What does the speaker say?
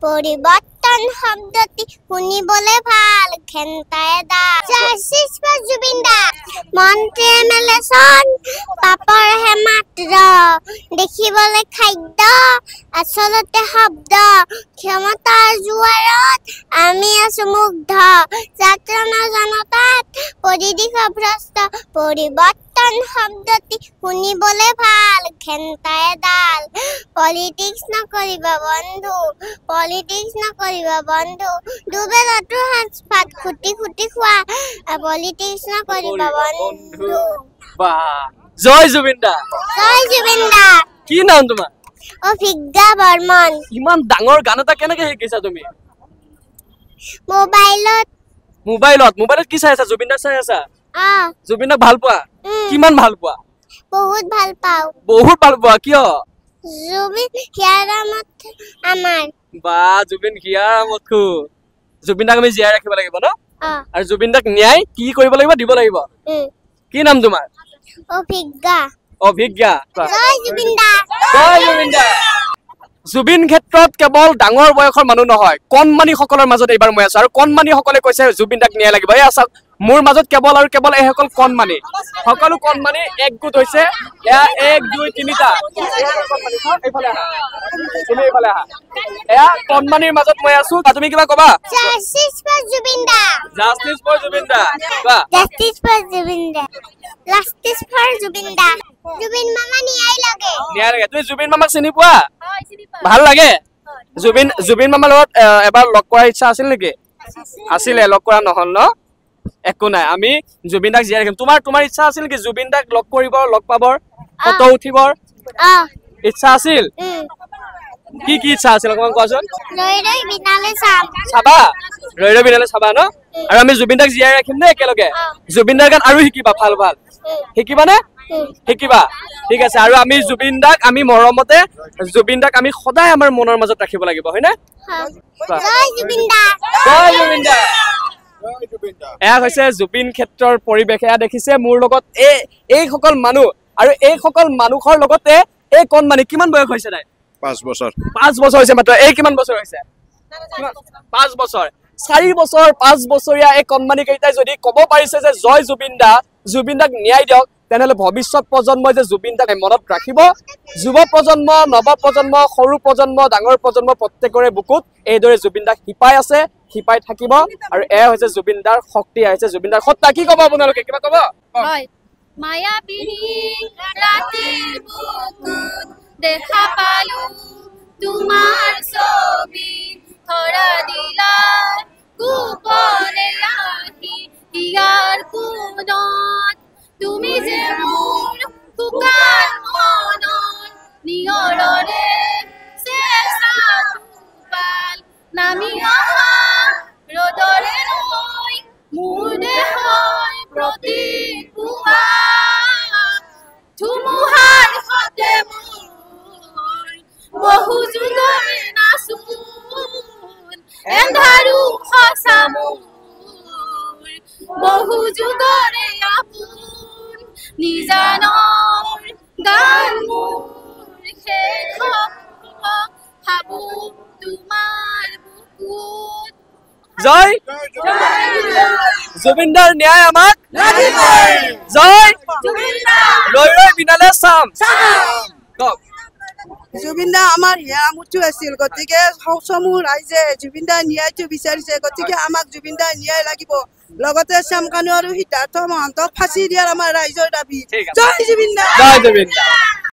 পৰিৱৰ্তন শব্দটি শুনিবলে ভাল ঘেন্টায়ে দা জাস্টিস ফৰ জুবিন দা মন্ত্ৰী এমএলএ চন পাপৰ হে মাত্ৰ দেখিবলে খাদ্য আচলতে শব্দ ক্ষমতাৰ জুৱাৰত আমি আছো মুগ্ধ যাত্ৰা জনতাত পৰিদিশ ভ্ৰষ্ট পৰিৱৰ্তন শব্দটি শুনিবলে ভাল ঘেন্টায়ে দাল পলিটিক্স নকৰিবা বন্ধু দুবেলাটো হাত ভাত খুটি খোৱা পলিটিক্স নকৰিবা বন্ধু বাহ জয় জুবিন দা কি নাম তোমাৰ অভিজ্ঞা বৰ্মন ইমান ডাঙৰ গান এটা কেনেকৈ শিকিছা তুমি মোবাইলত কি চাই আছা জুবিন দাক চাই আছা জুবিন দাক ভাল পোৱা কিমান ভাল পোৱা বহুত ভাল পোৱা কিয় জুবিন হিয়াৰামত আমাৰ বা জুবিন হিয়াৰামতকো জুবিন দাক আমি জীয়াই ৰাখিব লাগিব ন আৰু জুবিন দাক ন্যায় কি কৰিব লাগিব দিব লাগিব কি নাম তোমাৰ অভিজ্ঞা জয় জুবিন দা জুবিন ক্ষেত্ৰত কেৱল ডাঙৰ বয়সৰ মানুহ নহয় কণমানি সকলৰ মাজত এইবাৰ মই আছো আৰু কণমানি সকলে কৈছে জুবিন দাক ন্যায় লাগিব এই আছক মোৰ মাজত কেৱল এই সকল কণমানি সকলো কণমানি একগোট হৈছে এয়া 1 2 3টা এইফালে আহা এয়া কণমানিৰ মাজত মই আছো তুমি কিবা কবা জাস্টিস ফৰ জুবিন দা জুবিন মামা ন্যায় লাগে তুমি জুবিন মামাক চিনি পোৱা ভাল লাগে জুবিন মামাৰ লগত এবাৰ লগ কৰাৰ ইচ্ছা আছিল নেকি আছিলে লগ কৰা নহল ন একো নাই আমি জুবিন দাক জীয়াই ৰাখিম তোমাৰ ইচ্ছা আছিল নেকি জুবিন দাক লগ কৰিব লগ পাবৰ ফটো উঠিবৰ ইচ্ছা আছিল কি ইচ্ছা আছিল অকমান কোৱাচোন ৰৈ বিনালে চাবা ন আৰু আমি জুবিন দাক জীয়াই ৰাখিম নে একেলগে জুবিন দাৰ গান আৰু শিকিবা ভাল শিকিবা নে শিকিবা ঠিক আছে আৰু আমি জুবিন দাক আমি মৰমতে জুবিন দাক আমি সদায় আমাৰ মনৰ মাজত ৰাখিব লাগিব হয় না জয় জুবিন দা এয়া হৈছে জুবিন ক্ষেত্ৰৰ পৰিৱেশ এয়া দেখিছে মোৰ লগত এই সকল মানুহ আৰু এই সকল মানুহৰ লগতে এই কণমানি কিমান বয়স হৈছে নাই 5 বছৰ হৈছে মাত্ৰ এই কিমান বছৰ হৈছে 5 বছৰ 4 বছৰ 5 বছৰীয়া এই কণমানি কেইটাই যদি ক'ব পাৰিছে যে জয় জুবিন দাক ন্যায় দিয়ক তেনেহলে ভৱিষ্যত প্ৰজন্মই যে জুবিন দাক মনত ৰাখিব যুৱ প্ৰজন্ম নৱ প্ৰজন্ম সৰু প্ৰজন্ম ডাঙৰ প্ৰজন্ম প্ৰত্যেকৰে বুকুত এইদৰে জুবিন দাক শিপাই থাকিব আৰু এয়া হৈছে জুবিন দাৰ শক্তি আহিছে জুবিন দাৰ সত্তা কি ক'ব আপোনালোকে কিবা ক'ব হয় মায়াবিনী ৰাতিৰ বুকুত দেখা পালো তোমাৰ ছবি ধৰা দিলা গোপনে ৰাখি ইয়াৰ কোনত তুমি যে মোৰ শুকান মনৰ নিয়ৰৰে চেষ্টা পাল নামি অহা ৰ'দৰে লৈ মোৰ দেহৰ প্ৰতি পুৱা ধুমুহাৰ সতে মোৰ বহু যুগৰে নাচোন এন্ধাৰো সঁচা মোৰ বহু যুগৰে আপোন নিজানৰ গান মোৰ শেষ ভাবো তোমাৰ বুকুত জয় জুবিন দাৰ ন্যায় আমাক জয় ৰৈ বিনালে চাম জুবিন দা আমাৰ হিয়াৰামতো আছিল গতিকে সমূহ ৰাইজে জুবিন দাৰ ন্যায়টো বিচাৰিছে গতিকে আমাক জুবিন দাৰ ন্যায় লাগিব লগতে শ্যাম কানু আৰু সিদ্ধাৰ্থ মহন্তক ফাঁচি দিয়াৰ আমাৰ ৰাইজৰ দাবী জয় জুবিন দা